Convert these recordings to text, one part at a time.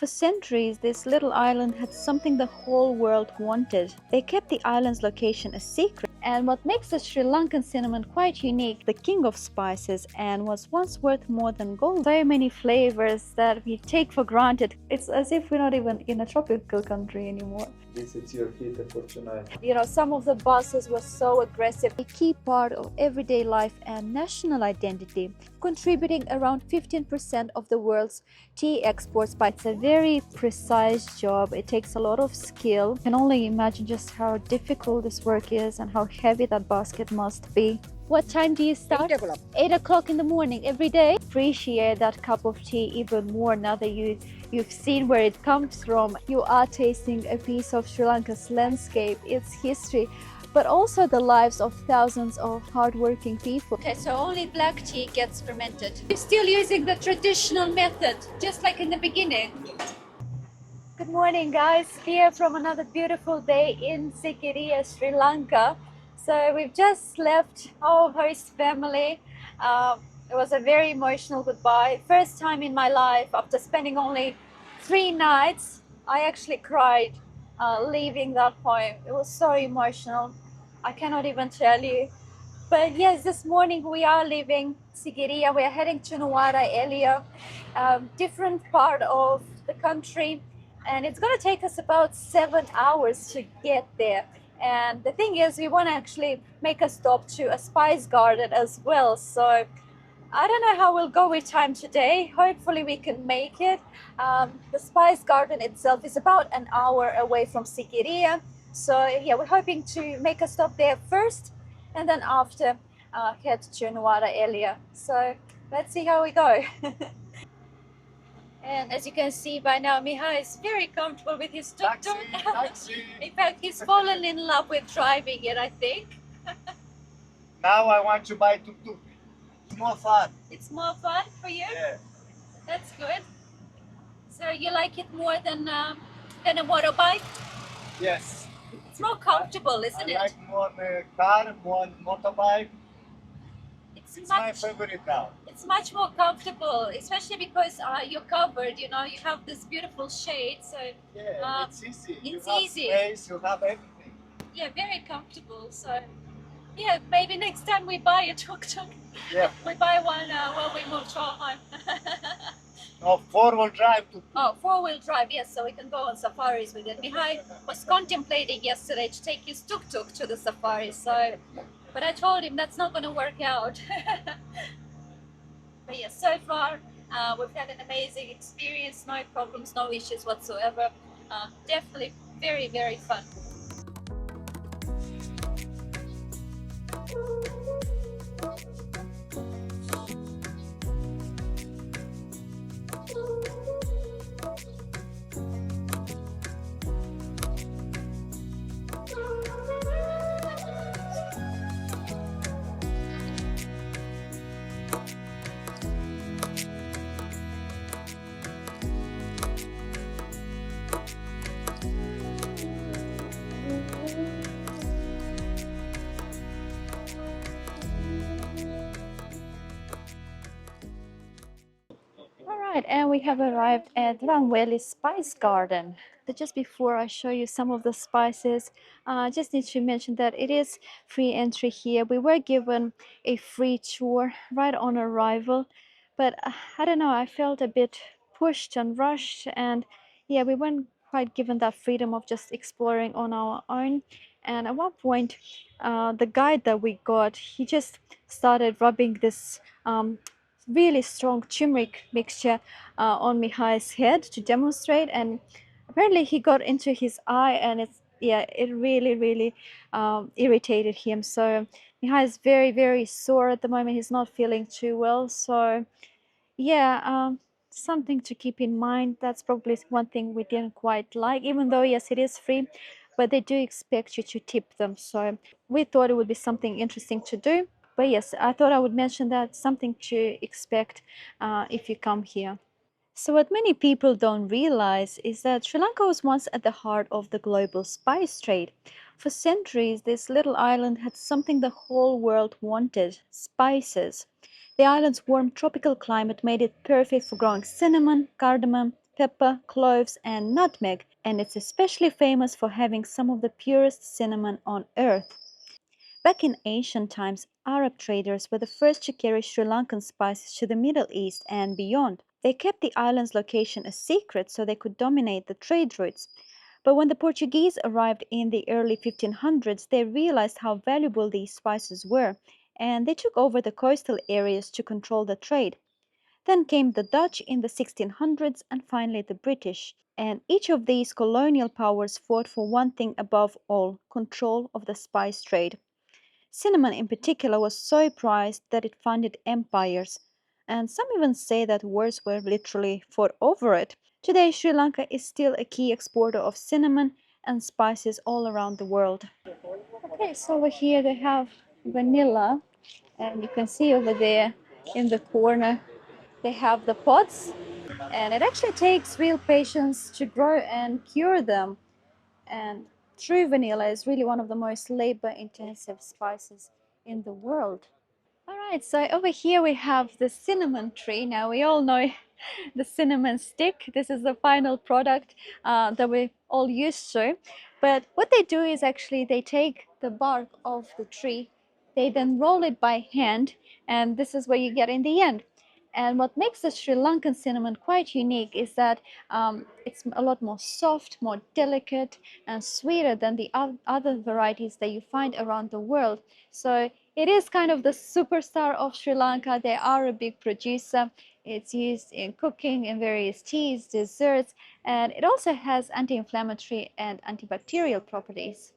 For centuries, this little island had something the whole world wanted. They kept the island's location a secret. And what makes the Sri Lankan cinnamon quite unique, the king of spices, and was once worth more than gold. So many flavors that we take for granted. It's as if we're not even in a tropical country anymore. Visits your feet for tonight. You know, some of the buses were so aggressive, a key part of everyday life and national identity, contributing around 15% of the world's tea exports. But it's a very precise job. It takes a lot of skill. I can only imagine just how difficult this work is and how heavy that basket must be. What time do you start? 8 o'clock. 8 o'clock in the morning every day. Appreciate that cup of tea even more now that you've seen where it comes from. You are tasting a piece of Sri Lanka's landscape, its history, but also the lives of thousands of hardworking people. Okay, so only black tea gets fermented. You're still using the traditional method, just like in the beginning. Good morning, guys. Here from another beautiful day in Sigiriya, Sri Lanka. So we've just left our host family. It was a very emotional goodbye. First time in my life, after spending only 3 nights, I actually cried leaving that home. It was so emotional. I cannot even tell you. But yes, this morning we are leaving Sigiriya. We are heading to Nuwara Eliya, different part of the country. And it's going to take us about 7 hours to get there. And the thing is, we want to actually make a stop to a spice garden as well. So I don't know how we'll go with time today. Hopefully we can make it. The spice garden itself is about an hour away from Sigiriya. So yeah, we're hoping to make a stop there first and then after head to Nuwara Eliya. So let's see how we go. And as you can see by now, Miha is very comfortable with his tuk-tuk. Taxi. In fact, he's fallen in love with driving it, I think. Now I want to buy tuk-tuk. It's more fun. It's more fun for you? Yeah. That's good. So you like it more than a motorbike? Yes. It's more comfortable, isn't I it? like more car, more motorbike. It's My much, favorite now. it's much more comfortable, especially because you're covered, you know, you have this beautiful shade. So Yeah, it's easy. it's you have easy. space, you have everything. yeah, very comfortable. So yeah, maybe next time we buy a tuk-tuk, Yeah. we buy one when we move to our home. No, four-wheel drive tuk-tuk. Oh, 4-wheel drive, yes, so we can go on safaris with it. Mihai was contemplating yesterday to take his tuk-tuk to the safari, so, but I told him that's not going to work out. But yes, so far we've had an amazing experience, no problems, no issues whatsoever. Definitely very, very fun. Alright, and we have arrived at Rangweli Spice Garden. But just before I show you some of the spices, I just need to mention that it is free entry here. We were given a free tour right on arrival, but I don't know, I felt a bit pushed and rushed, and yeah, we weren't quite given that freedom of just exploring on our own. And at one point, the guide that we got, he just started rubbing this really strong turmeric mixture on Mihai's head to demonstrate, and apparently he got into his eye, and it really irritated him. So Mihai is very sore at the moment. He's not feeling too well. So yeah, something to keep in mind. That's probably one thing we didn't quite like, even though yes, it is free, but they do expect you to tip them. So we thought it would be something interesting to do. But yes, I thought I would mention that, something to expect if you come here. So what many people don't realize is that Sri Lanka was once at the heart of the global spice trade. For centuries, this little island had something the whole world wanted: spices. The island's warm tropical climate made it perfect for growing cinnamon, cardamom, pepper, cloves, and nutmeg, and it's especially famous for having some of the purest cinnamon on earth. Back in ancient times, Arab traders were the first to carry Sri Lankan spices to the Middle East and beyond. They kept the island's location a secret so they could dominate the trade routes. But when the Portuguese arrived in the early 1500s, they realized how valuable these spices were, and they took over the coastal areas to control the trade. Then came the Dutch in the 1600s and finally the British. And each of these colonial powers fought for one thing above all: control of the spice trade. Cinnamon in particular was so prized that it funded empires, and some even say that wars were literally fought over it. Today, Sri Lanka is still a key exporter of cinnamon and spices all around the world. Okay, so over here they have vanilla, and you can see over there in the corner they have the pods, and it actually takes real patience to grow and cure them. And true vanilla is really one of the most labor intensive spices in the world. All right, so over here we have the cinnamon tree. Now we all know the cinnamon stick. This is the final product that we all used to. But what they do is actually they take the bark of the tree, they then roll it by hand, and this is what you get in the end. And what makes the Sri Lankan cinnamon quite unique is that it's a lot more soft, more delicate, and sweeter than the other varieties that you find around the world. So it is kind of the superstar of Sri Lanka. They are a big producer. It's used in cooking, in various teas, desserts, and it also has anti-inflammatory and antibacterial properties.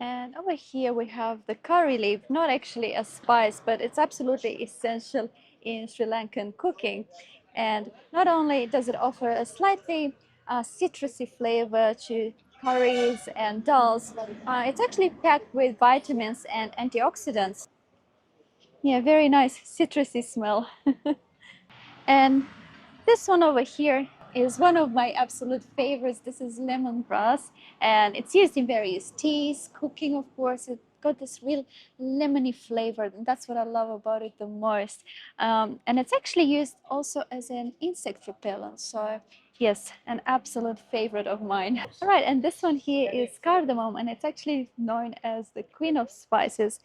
And over here we have the curry leaf, not actually a spice, but it's absolutely essential in Sri Lankan cooking. And not only does it offer a slightly citrusy flavor to curries and dals, it's actually packed with vitamins and antioxidants. Yeah, very nice citrusy smell. And this one over here is one of my absolute favorites. This is lemongrass, and it's used in various teas, cooking, of course. It got this real lemony flavor, and that's what I love about it the most. And it's actually used also as an insect repellent. So yes, an absolute favorite of mine. All right, and this one here is cardamom, and it's actually known as the queen of spices.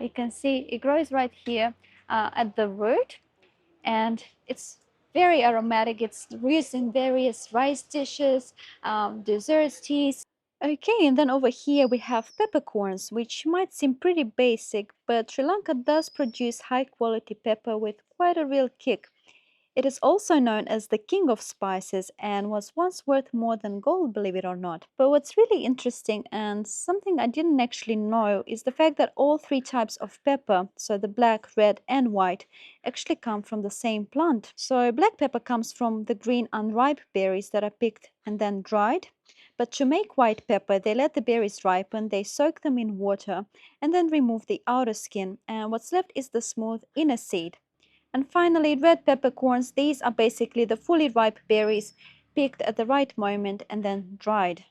You can see it grows right here at the root, and it's very aromatic. It's used in various rice dishes, desserts, teas. Okay, and then over here we have peppercorns, which might seem pretty basic, but Sri Lanka does produce high quality pepper with quite a real kick. It is also known as the king of spices and was once worth more than gold, believe it or not. But what's really interesting and something I didn't actually know is the fact that all three types of pepper, so the black, red, and white, actually come from the same plant. So black pepper comes from the green unripe berries that are picked and then dried. But to make white pepper, they let the berries ripen, they soak them in water, and then remove the outer skin, and what's left is the smooth inner seed. And finally, red peppercorns. These are basically the fully ripe berries picked at the right moment and then dried.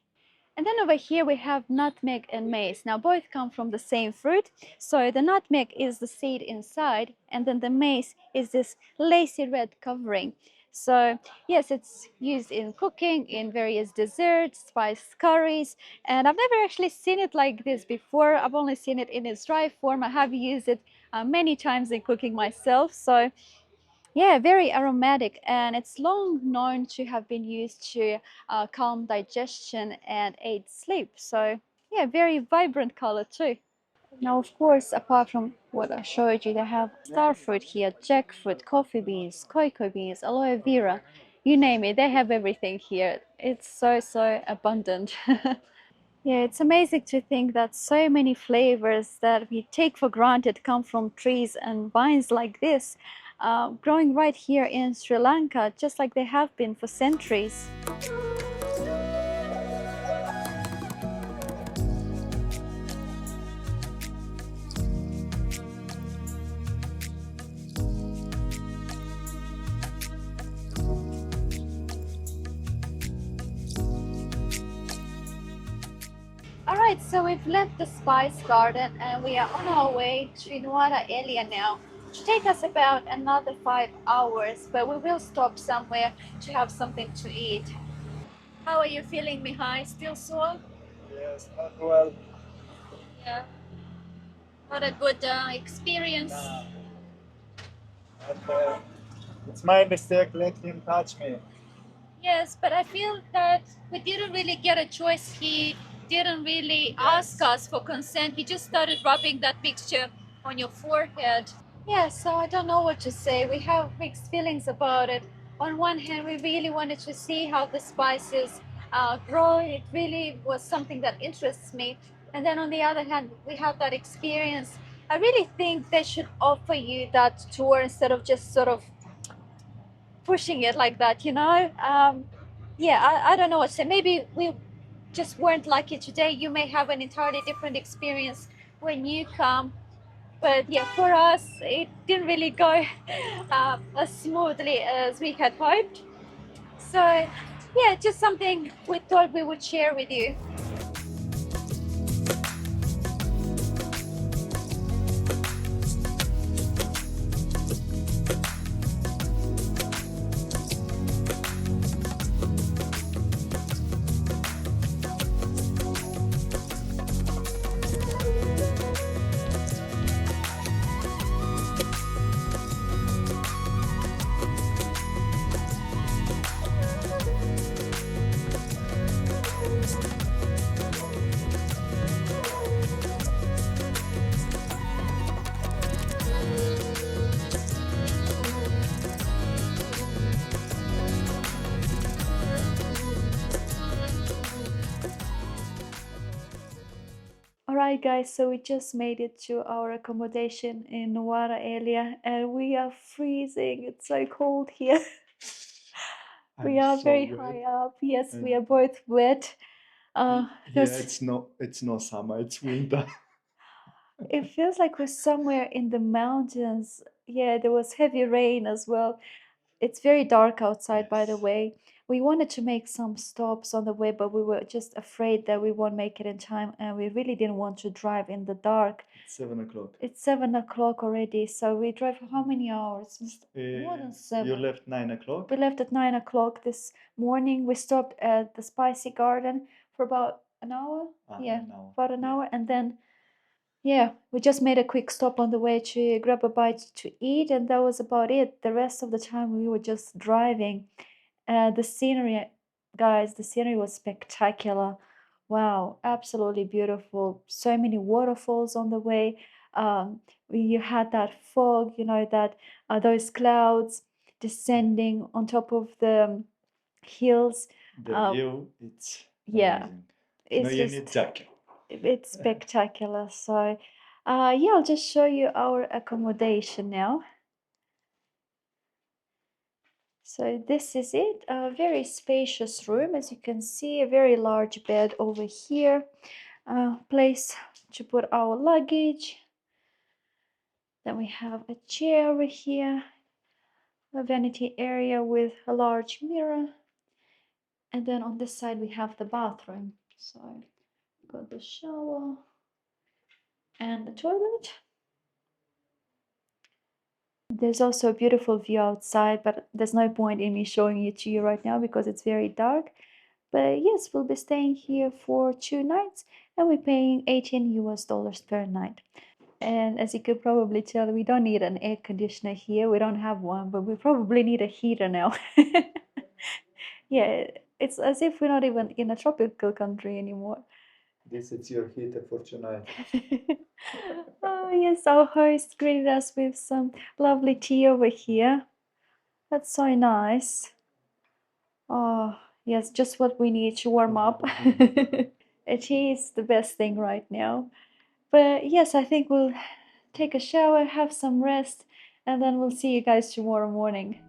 And then over here we have nutmeg and mace. Now both come from the same fruit. So the nutmeg is the seed inside, and then the mace is this lacy red covering. So yes, it's used in cooking, in various desserts, spice curries, and I've never actually seen it like this before. I've only seen it in its dry form. I have used it many times in cooking myself. So yeah, very aromatic, and it's long known to have been used to calm digestion and aid sleep. So yeah, very vibrant color too. Now, of course, apart from what I showed you, they have star fruit here, jackfruit, coffee beans, cocoa beans, aloe vera, you name it, they have everything here. It's so abundant. Yeah, it's amazing to think that so many flavors that we take for granted come from trees and vines like this, growing right here in Sri Lanka, just like they have been for centuries. All right, so we've left the spice garden and we are on our way to Nuwara Eliya now. take us about another 5 hours, but we will stop somewhere to have something to eat. How are you feeling, Mihai? Still sore? Yes, not well. Yeah. Not a good experience. Nah. But, it's my mistake. Let him touch me. Yes, but I feel that we didn't really get a choice. He didn't really ask us for consent. He just started rubbing that mixture on your forehead. Yeah, so I don't know what to say. We have mixed feelings about it. On one hand, we really wanted to see how the spices grow. It really was something that interests me. And then on the other hand, we have that experience. I really think they should offer you that tour instead of just sort of pushing it like that, you know? Yeah, I don't know what to say. Maybe we just weren't lucky today. You may have an entirely different experience when you come. But yeah, for us, it didn't really go as smoothly as we had hoped. So yeah, just something we thought we would share with you. All right, guys, so we just made it to our accommodation in Nuwara Eliya, and we are freezing. It's so cold here. We I'm are so very wet. high up. Yes, we And are both wet. yeah, There's it's no summer, it's winter. it feels like we're somewhere in the mountains. Yeah, there was heavy rain as well. It's very dark outside, by the Yes. way. We wanted to make some stops on the way, but we were just afraid that we won't make it in time, and we really didn't want to drive in the dark. It's 7 o'clock. It's 7 o'clock already, so we drove for how many hours? More than You seven. left 9 o'clock? We left at 9 o'clock this morning. We stopped at the Spicy Garden for about an hour. Yeah, An hour. about an Yeah. hour, and then yeah, we just made a quick stop on the way to grab a bite to eat, and that was about it. The rest of the time we were just driving. The scenery, guys, the scenery was spectacular. Wow, absolutely beautiful. So many waterfalls on the way. You had that fog, you know, that those clouds descending on top of the hills. The Uh, view, it's yeah, amazing. No, it's you need just jacket. it's spectacular. So, yeah, I'll just show you our accommodation now. So this is it, a very spacious room. As you can see, a very large bed over here, place to put our luggage. Then we have a chair over here, a vanity area with a large mirror. And then on this side we have the bathroom. So got the shower and the toilet. There's also a beautiful view outside, but there's no point in me showing it to you right now because it's very dark. But yes, we'll be staying here for 2 nights and we're paying $18 per night. And as you could probably tell, we don't need an air conditioner here. We don't have one, but we probably need a heater now. Yeah, it's as if we're not even in a tropical country anymore. This is your heater for tonight. Oh, yes, our host greeted us with some lovely tea over here. That's so nice. Oh, yes, just what we need to warm up. A tea is the best thing right now. But yes, I think we'll take a shower, have some rest, and then we'll see you guys tomorrow morning.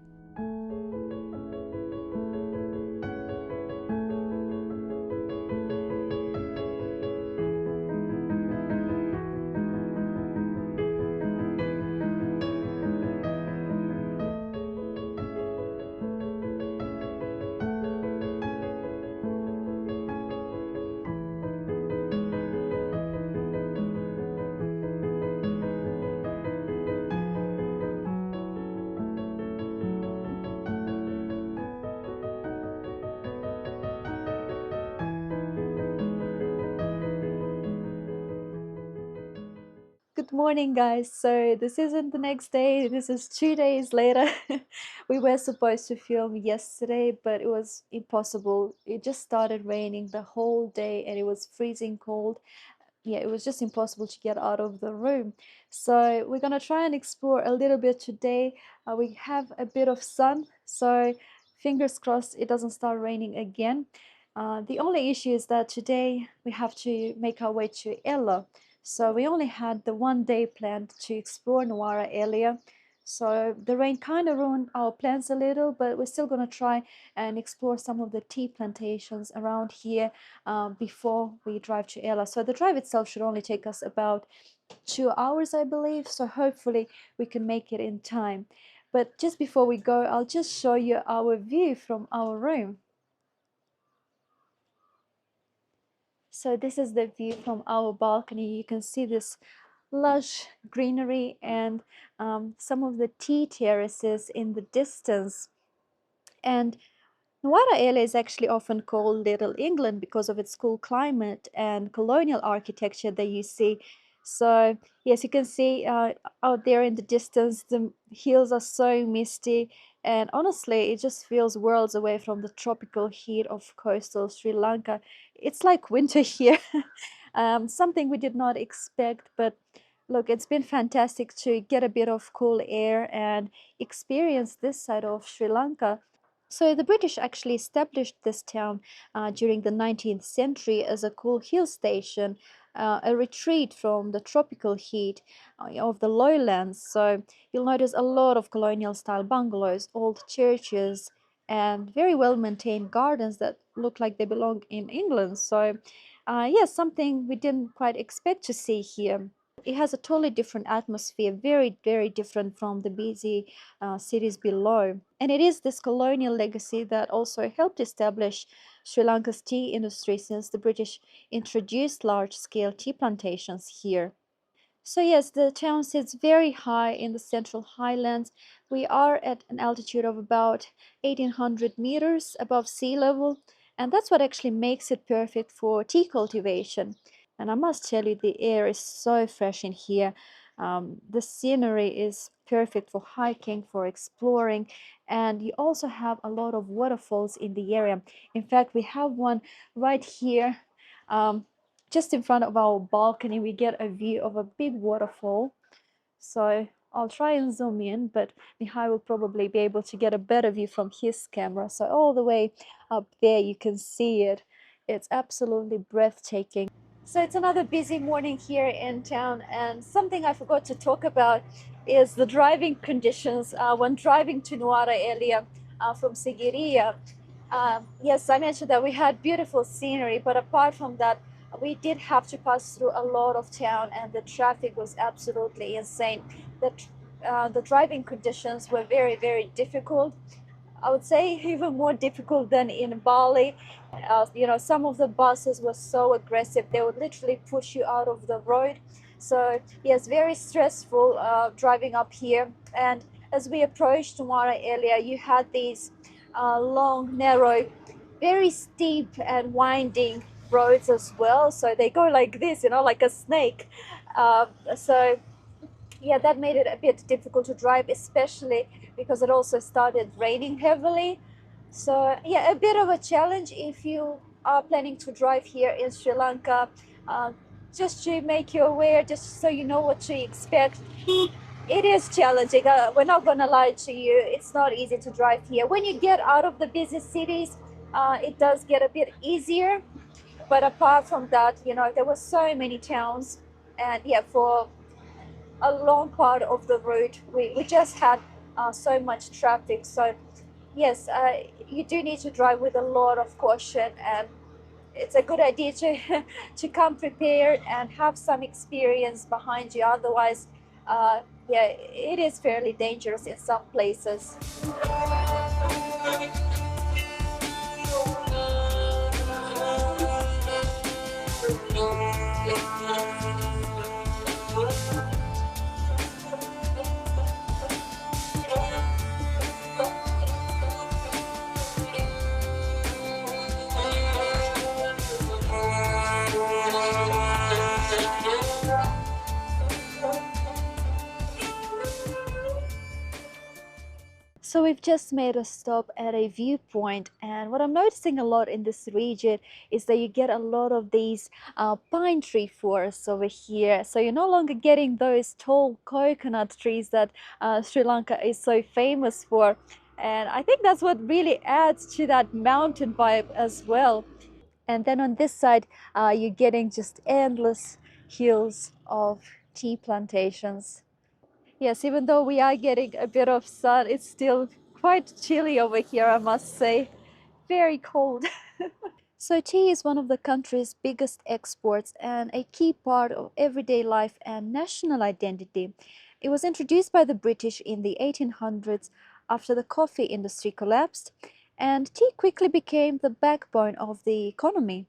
Good morning, guys. So this isn't the next day, this is 2 days later. We were supposed to film yesterday, but it was impossible. It just started raining the whole day and it was freezing cold. Yeah, it was just impossible to get out of the room. So we're gonna try and explore a little bit today. We have a bit of sun, so fingers crossed it doesn't start raining again. The only issue is that today we have to make our way to Ella. So we only had the 1 day planned to explore Nuwara Eliya. So the rain kind of ruined our plans a little, but we're still gonna try and explore some of the tea plantations around here before we drive to Ella. So the drive itself should only take us about 2 hours, I believe. So hopefully we can make it in time. But just before we go, I'll just show you our view from our room. So this is the view from our balcony. You can see this lush greenery and some of the tea terraces in the distance. And Nuwara Eliya is actually often called Little England because of its cool climate and colonial architecture that you see. So yes, you can see out there in the distance, the hills are so misty, and honestly, it just feels worlds away from the tropical heat of coastal Sri Lanka. It's like winter here, something we did not expect, but look, it's been fantastic to get a bit of cool air and experience this side of Sri Lanka. So the British actually established this town during the 19th century as a cool hill station, a retreat from the tropical heat of the lowlands. So you'll notice a lot of colonial style bungalows, old churches, and very well maintained gardens that look like they belong in England. So yes, something we didn't quite expect to see here. It has a totally different atmosphere, very, very different from the busy cities below. And it is this colonial legacy that also helped establish Sri Lanka's tea industry since the British introduced large-scale tea plantations here. So yes, the town sits very high in the central highlands. We are at an altitude of about 1800 meters above sea level, and that's what actually makes it perfect for tea cultivation. And I must tell you, the air is so fresh in here. The scenery is perfect for hiking, for exploring, and you also have a lot of waterfalls in the area. In fact, we have one right here. Just in front of our balcony, we get a view of a big waterfall. So I'll try and zoom in, but Mihai will probably be able to get a better view from his camera. So all the way up there, you can see it. It's absolutely breathtaking. So it's another busy morning here in town, and something I forgot to talk about is the driving conditions when driving to Nuwara Eliya from Sigiriya. Yes, I mentioned that we had beautiful scenery, but apart from that, we did have to pass through a lot of town, and the traffic was absolutely insane. The driving conditions were very, very difficult. I would say even more difficult than in Bali. Some of the buses were so aggressive, they would literally push you out of the road. So yes, very stressful driving up here. And as we approached Nuwara area, you had these long, narrow, very steep and winding roads as well. So they go like this, like a snake. So yeah, that made it a bit difficult to drive, especially because it also started raining heavily. So yeah, a bit of a challenge if you are planning to drive here in Sri Lanka. uh, just to make you aware, just so you know what to expect. It is challenging, we're not gonna lie to you, it's not easy to drive here. When you get out of the busy cities, it does get a bit easier, but apart from that, there were so many towns, and yeah, for a long part of the route we just had so much traffic. So yes, you do need to drive with a lot of caution, and it's a good idea to to come prepared and have some experience behind you. Otherwise, yeah, it is fairly dangerous in some places. So we've just made a stop at a viewpoint, and what I'm noticing a lot in this region is that you get a lot of these pine tree forests over here. So you're no longer getting those tall coconut trees that Sri Lanka is so famous for. And I think that's what really adds to that mountain vibe as well. And then on this side, you're getting just endless hills of tea plantations. Yes, even though we are getting a bit of sun, it's still quite chilly over here, I must say. Very cold. So tea is one of the country's biggest exports and a key part of everyday life and national identity. It was introduced by the British in the 1800s after the coffee industry collapsed, and tea quickly became the backbone of the economy.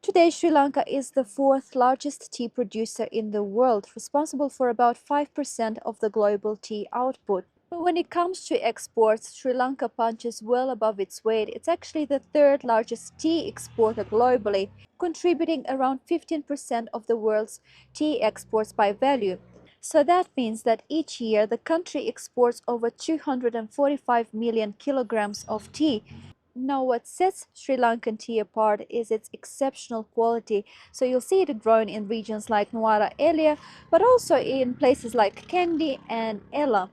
Today, Sri Lanka is the fourth largest tea producer in the world, responsible for about 5% of the global tea output. But when it comes to exports, Sri Lanka punches well above its weight. It's actually the third largest tea exporter globally, contributing around 15% of the world's tea exports by value. So that means that each year the country exports over 245 million kilograms of tea. Now, what sets Sri Lankan tea apart is its exceptional quality. So you'll see it grown in regions like Nuwara Eliya, but also in places like Kandy and Ella.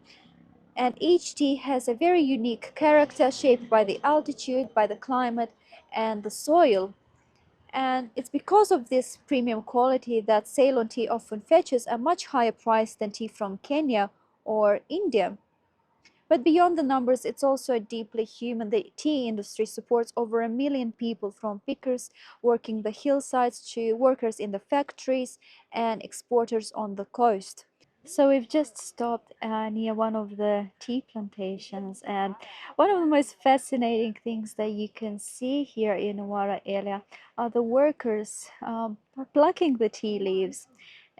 And each tea has a very unique character shaped by the altitude, by the climate, and the soil. And it's because of this premium quality that Ceylon tea often fetches a much higher price than tea from Kenya or India. But beyond the numbers, it's also deeply human. The tea industry supports over 1 million people, from pickers working the hillsides to workers in the factories and exporters on the coast. So we've just stopped near one of the tea plantations, and one of the most fascinating things that you can see here in Nuwara area are the workers plucking the tea leaves.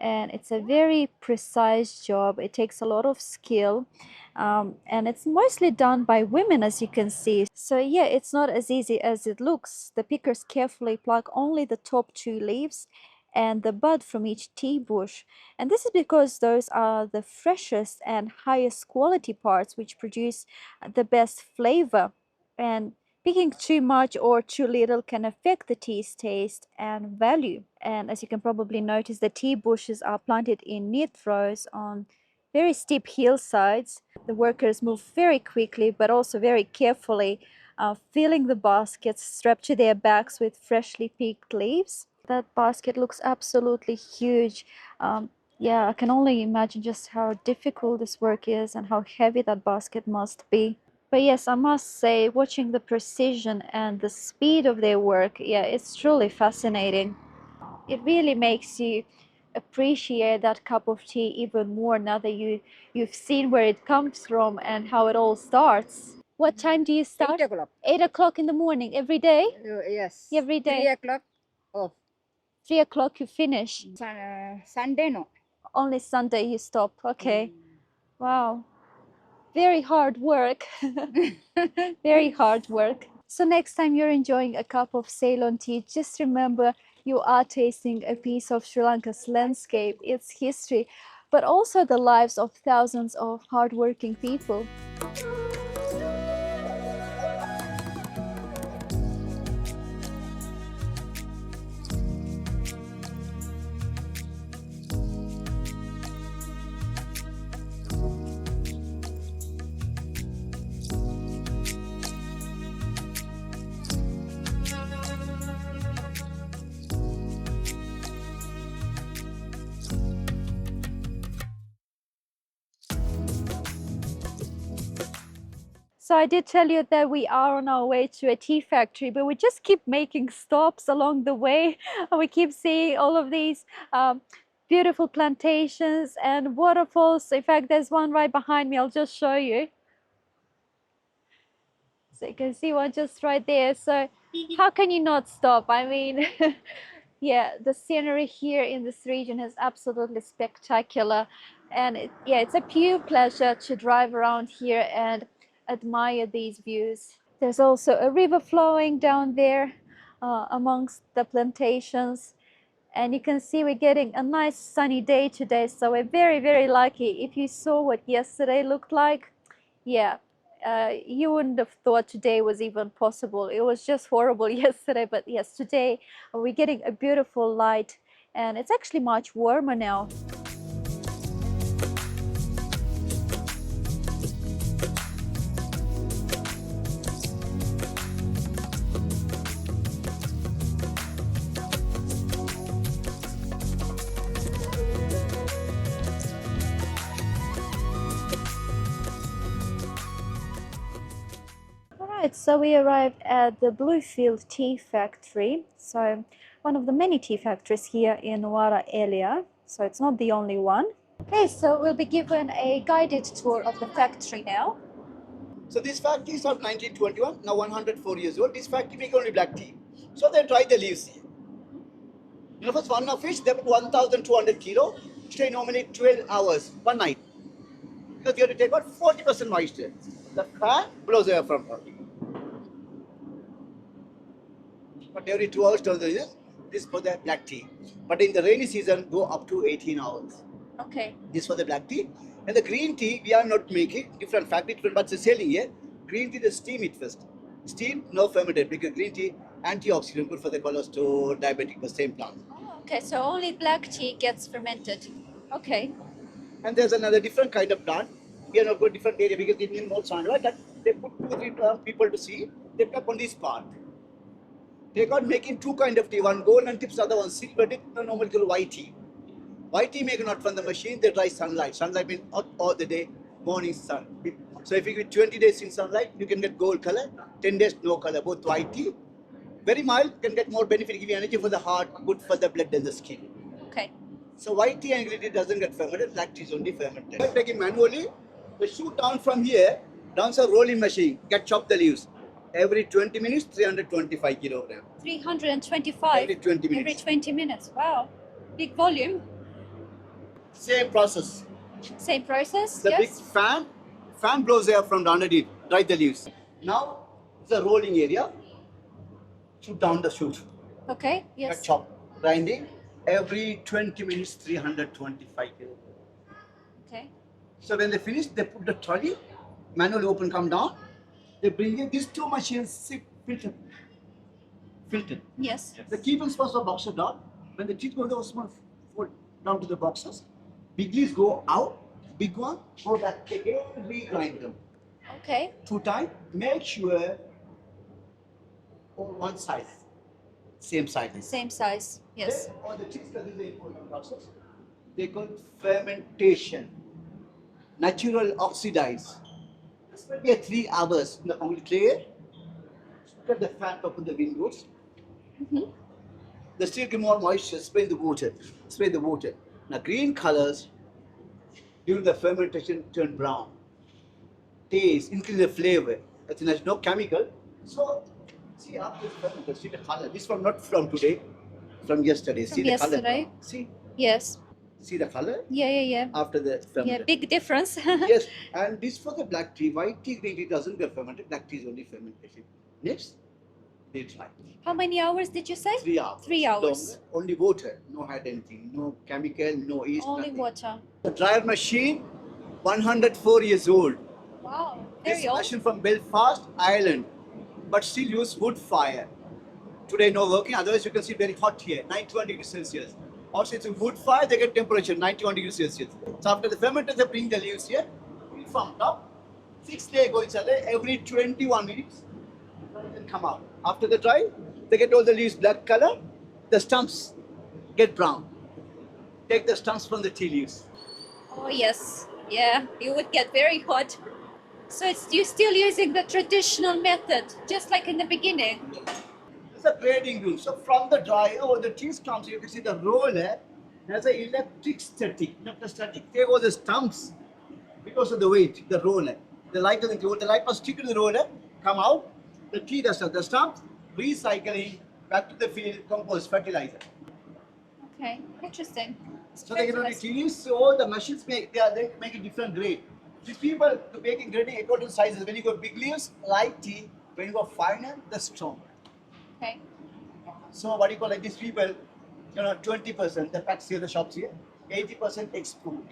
And it's a very precise job. It takes a lot of skill, and it's mostly done by women, as you can see. So yeah, it's not as easy as it looks. The pickers carefully pluck only the top two leaves and the bud from each tea bush, and this is because those are the freshest and highest quality parts, which produce the best flavor. And picking too much or too little can affect the tea's taste and value. And as you can probably notice, the tea bushes are planted in neat rows on very steep hillsides. The workers move very quickly but also very carefully, filling the baskets strapped to their backs with freshly picked leaves. That basket looks absolutely huge. Yeah, I can only imagine just how difficult this work is and how heavy that basket must be. But yes, I must say, watching the precision and the speed of their work, yeah, it's truly fascinating. It really makes you appreciate that cup of tea even more now that you've seen where it comes from and how it all starts. What time do you start? 8 o'clock. 8 o'clock in the morning every day? Yes. Every day. 3 o'clock off. 3 o'clock you finish. Sunday no. Only Sunday you stop. Okay. Wow. Very hard work. Very hard work. So next time you're enjoying a cup of Ceylon tea, just remember you are tasting a piece of Sri Lanka's landscape, its history, but also the lives of thousands of hardworking people. So I did tell you that we are on our way to a tea factory, but we just keep making stops along the way. We keep seeing all of these beautiful plantations and waterfalls. In fact, there's one right behind me. I'll just show you. So you can see one just right there. So how can you not stop? I mean, yeah, the scenery here in this region is absolutely spectacular. And yeah, it's a pure pleasure to drive around here and admire these views. There's also a river flowing down there amongst the plantations. And you can see we're getting a nice sunny day today. So we're very, very lucky. If you saw what yesterday looked like, yeah, You wouldn't have thought today was even possible. It was just horrible yesterday, but yes, today we're getting a beautiful light, and it's actually much warmer now. Alright, so we arrived at the Bluefield Tea Factory. So one of the many tea factories here in Nuwara Eliya. So it's not the only one. Okay, so we'll be given a guided tour of the factory now. So this factory is of 1921, now 104 years old. This factory make only black tea. So they dry the leaves here. You know, first one of fish, they put 1,200 kilo, stay normally 12 hours, one night. Because you have to take out 40% moisture. The fan blows air from her. But every 2 hours, this is for the black tea. But in the rainy season, go up to 18 hours. Okay. This for the black tea. And the green tea, we are not making different factory, but it's selling here. Green tea, they steam it first. Steam, no fermented, because green tea, antioxidant, good for the cholesterol, diabetic, the same plant. Oh, okay, so only black tea gets fermented. Okay. And there's another different kind of plant. We are not going different area because they need more sunlight. That they put 2 or 3 people to see. They come on this part. They got making 2 kind of tea. One golden tips, other one silver tip. Normally called white tea. White tea make not from the machine. They dry sunlight. Sunlight means all the day, morning sun. So if you give 20 days in sunlight, you can get gold color. 10 days no color. Both white tea. Very mild, can get more benefit, give you energy for the heart, good for the blood and the skin. Okay. So white tea and green tea doesn't get fermented, black tea is only fermented. By taking manually, they shoot down from here, down a rolling machine, get chop the leaves. Every 20 minutes, 325 kilograms. 325? Every 20 minutes. Every 20 minutes, wow. Big volume. Same process. Same process, The yes? big fan blows air from the underneath, dry the leaves. Now, it's a rolling area, shoot down the shoot. Okay, Get yes. chop, grinding, every 20 minutes, 325 kilograms. Okay. So when they finish, they put the trolley, manually open, come down. They bring in these 2 machines, filtered. Yes. The keeping spots for boxer down. When the teeth go to small, fold down to the boxes. Big leaves go out, big one, go back again, regrind them. Okay. 2 times, make sure all one size, same size. Same size, yes. Then, or the cheese, because this is the important process. They call fermentation. Natural oxidize. This will be 3 hours in the only clear. Look at the fat up in the windows. The still give more moisture, spray the water. Spray the water. Now green colors during the fermentation turn brown. Taste, increase the flavor. There's no chemical. So see after the fermentation, see the color. This one not from today, from yesterday. From See the yesterday? color. See? Yes. See the color Yeah. after the Yeah, fermentation. big difference. Yes, and this for the black tea. White tea, green tea doesn't get fermented. Black tea is only fermentation. Next, they try. How many hours did you say? 3 hours. 3 hours. Longer. Only water, no had anything, no chemical, no yeast, Only nothing. water. The dryer machine, 104 years old. Wow, This very old. machine from Belfast, Ireland, but still use wood fire. Today no working, otherwise you can see very hot here, 91 degrees Celsius. Also it's a wood fire, they get temperature 91 degrees Celsius. So after the fermenters, they bring the leaves here, from top, 6 days go inside there, every 21 minutes, then come out. After the dry, they get all the leaves black color, the stumps get brown. Take the stumps from the tea leaves. Oh yes, yeah, you would get very hot. So you're still using the traditional method, just like in the beginning. It's a grading room. So from the dryer or the cheese comes, you can see the roller has an electrostatic. There go the stumps because of the weight, the roller. The light doesn't go. The light must stick to the roller, come out. The tea does the stumps, recycling back to the field, compost, fertilizer. Okay, interesting. So they get only tea leaves. So the machines make they make a different grade. These people to making grading according to sizes. When you go big leaves, light tea. When you go finer, the strong. Okay. So what do you call like these people, 20%, the facts here, the shops here, 80% export.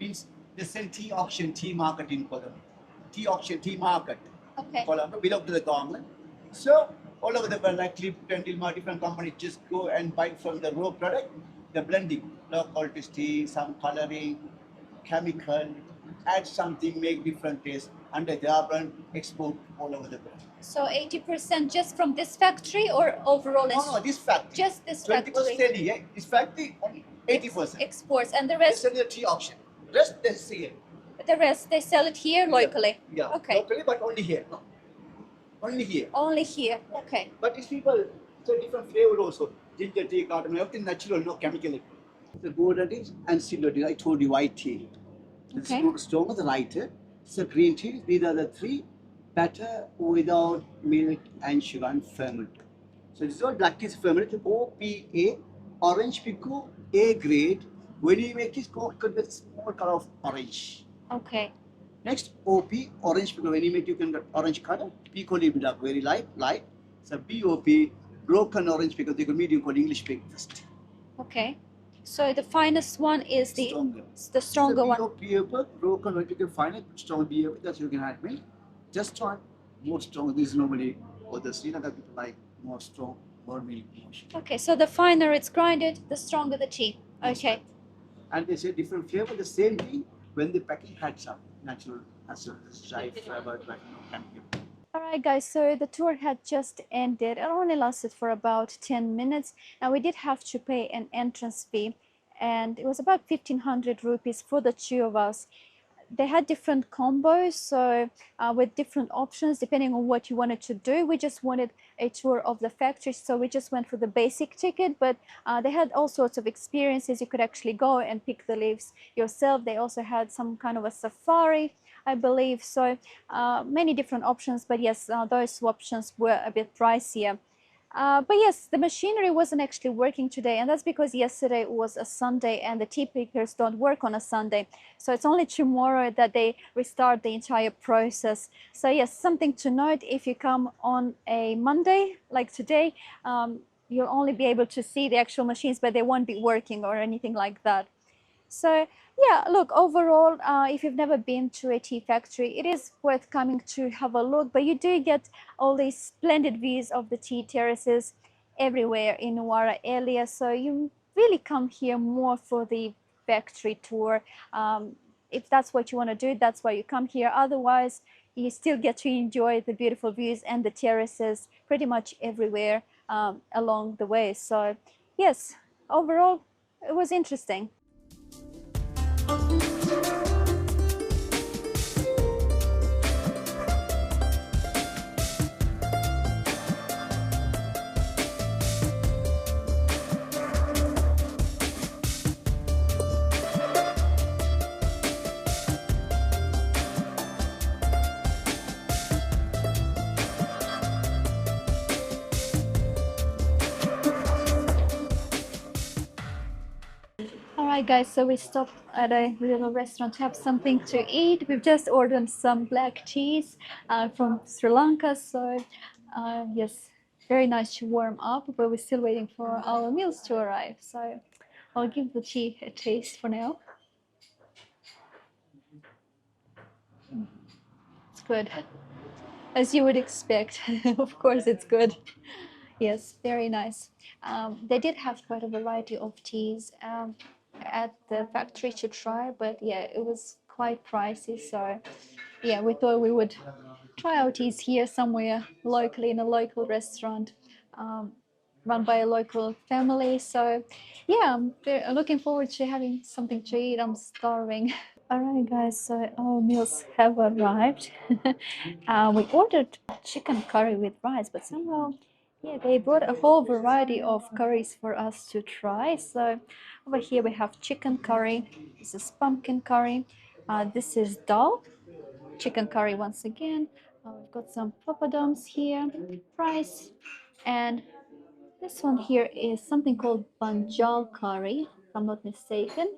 Means they sell tea auction, tea marketing for them. tea auction, tea market. Okay. Colombo belong to the government. So all over the world, like Clipton, Tilma, different companies just go and buy from the raw product, the blending, low quality tea, some coloring, chemical, add something, make different taste, under their brand, export all over the world. So 80% just from this factory or overall? No, this factory. Just this 20% factory. selling, yeah? This factory, only 80%. Exports, and the They rest, sell the tea auction. Rest they sell it. the rest they sell it here locally. Yeah. Okay. Locally, but only here. No. Only here. Only here. Okay. But these people, it's a different flavor also. Ginger tea, cardamom, everything natural, no chemical. The golden tea and silver tea. I told you white tea. Okay. The stronger, the lighter. So green tea. These are the three better without milk and sugar and ferment. So this is all black tea is fermented. OPA, orange pico, A grade. When you make this, could be small color of orange. Okay. Next, OP, orange pico. When you make, you can get orange color. Pico will be dark, very light. So BOP, broken orange pico. They could medium called English breakfast. Okay. So the finest one is the Stronger. the stronger one. BOP, broken orange pico, fine, strong BOP. That's you can add milk. Just try more strong. This is normally for the Sri Lanka people like more strong, more milk, more sugar. Okay. So the finer it's grinded, the stronger the tea. Okay. And they say different flavor, the same thing when the packing had some natural dry flavor, but no chemical. Alright guys, so the tour had just ended. It only lasted for about 10 minutes and we did have to pay an entrance fee and it was about 1500 rupees for the two of us. They had different combos, so with different options depending on what you wanted to do. We just wanted a tour of the factory, so we just went for the basic ticket, but they had all sorts of experiences. You could actually go and pick the leaves yourself. They also had some kind of a safari, I believe, so many different options, but yes, those options were a bit pricier. But yes, the machinery wasn't actually working today, and that's because yesterday was a Sunday and the tea pickers don't work on a Sunday. So it's only tomorrow that they restart the entire process. So yes, something to note, if you come on a Monday like today, you'll only be able to see the actual machines, but they won't be working or anything like that. So yeah, look, overall, if you've never been to a tea factory, it is worth coming to have a look, but you do get all these splendid views of the tea terraces everywhere in Nuwara Eliya, so you really come here more for the factory tour. If that's what you want to do, that's why you come here. Otherwise, you still get to enjoy the beautiful views and the terraces pretty much everywhere along the way. So yes, overall, it was interesting. Alright guys, so we stopped at a little restaurant to have something to eat. We've just ordered some black teas from Sri Lanka, so yes, very nice to warm up, but we're still waiting for our meals to arrive. So I'll give the tea a taste for now. It's good, as you would expect. Of course it's good. Yes, very nice. They did have quite a variety of teas at the factory to try, but yeah, it was quite pricey. So yeah, we thought we would try our teas here somewhere locally in a local restaurant run by a local family. So yeah, I'm looking forward to having something to eat. I'm starving. Alright guys, so our meals have arrived. We ordered chicken curry with rice, but somehow, yeah, they brought a whole variety of curries for us to try. So over here we have chicken curry, this is pumpkin curry, this is dal, chicken curry once again. We've got some papadums here, rice, and this one here is something called banjal curry, if I'm not mistaken.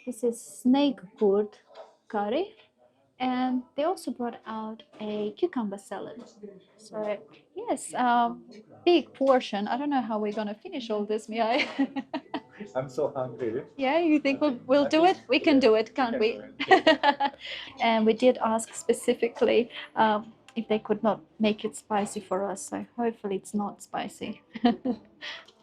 This is snake gourd curry, and they also brought out a cucumber salad. So yes, big portion. I don't know how we're gonna finish all this, Mia. I'm so hungry. Yeah, you think we'll do it? We can do it, can't we? And we did ask specifically if they could not make it spicy for us, so hopefully it's not spicy.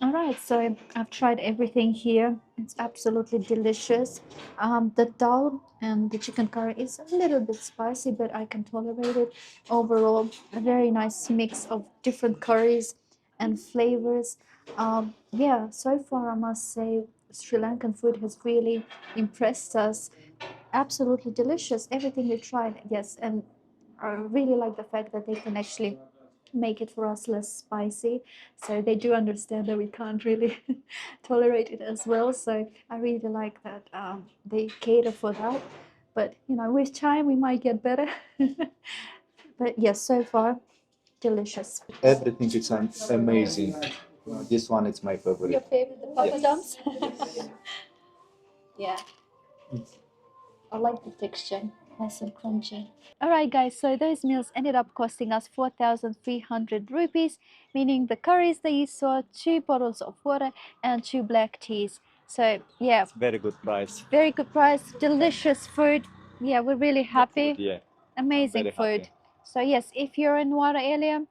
All right, so I've tried everything here. It's absolutely delicious. The dal and the chicken curry is a little bit spicy, but I can tolerate it. Overall, a very nice mix of different curries and flavors. Yeah, so far I must say Sri Lankan food has really impressed us. Absolutely delicious. Everything we tried, yes, and I really like the fact that they can actually make it for us less spicy. So they do understand that we can't really tolerate it as well. So I really like that they cater for that. But you know, with time we might get better. But yes, so far delicious. Everything is amazing. This one is my Your favorite. favorite, the papadums? Yeah. I like the texture, nice and crunchy. Alright guys, so those meals ended up costing us 4,300 rupees, meaning the curries that you saw, 2 bottles of water and 2 black teas. So yeah, Very good price. very good price, delicious food. Yeah, we're really happy. Yeah. Amazing very food. happy. So yes, if you're in Nuwara Eliya,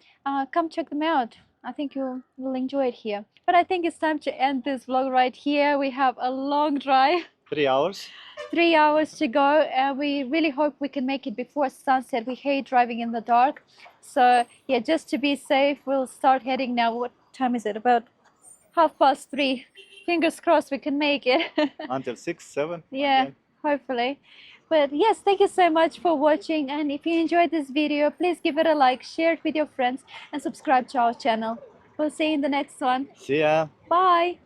come check them out. I think you'll enjoy it here. But I think it's time to end this vlog right here. We have a long drive. 3 hours. 3 hours to go, and we really hope we can make it before sunset. We hate driving in the dark, so yeah, just to be safe, we'll start heading now. What time is it? About 3:30. Fingers crossed we can make it. Until 6, 7. Yeah, hopefully. But yes, thank you so much for watching, and if you enjoyed this video, please give it a like, share it with your friends, and subscribe to our channel. We'll see you in the next one. See ya. Bye.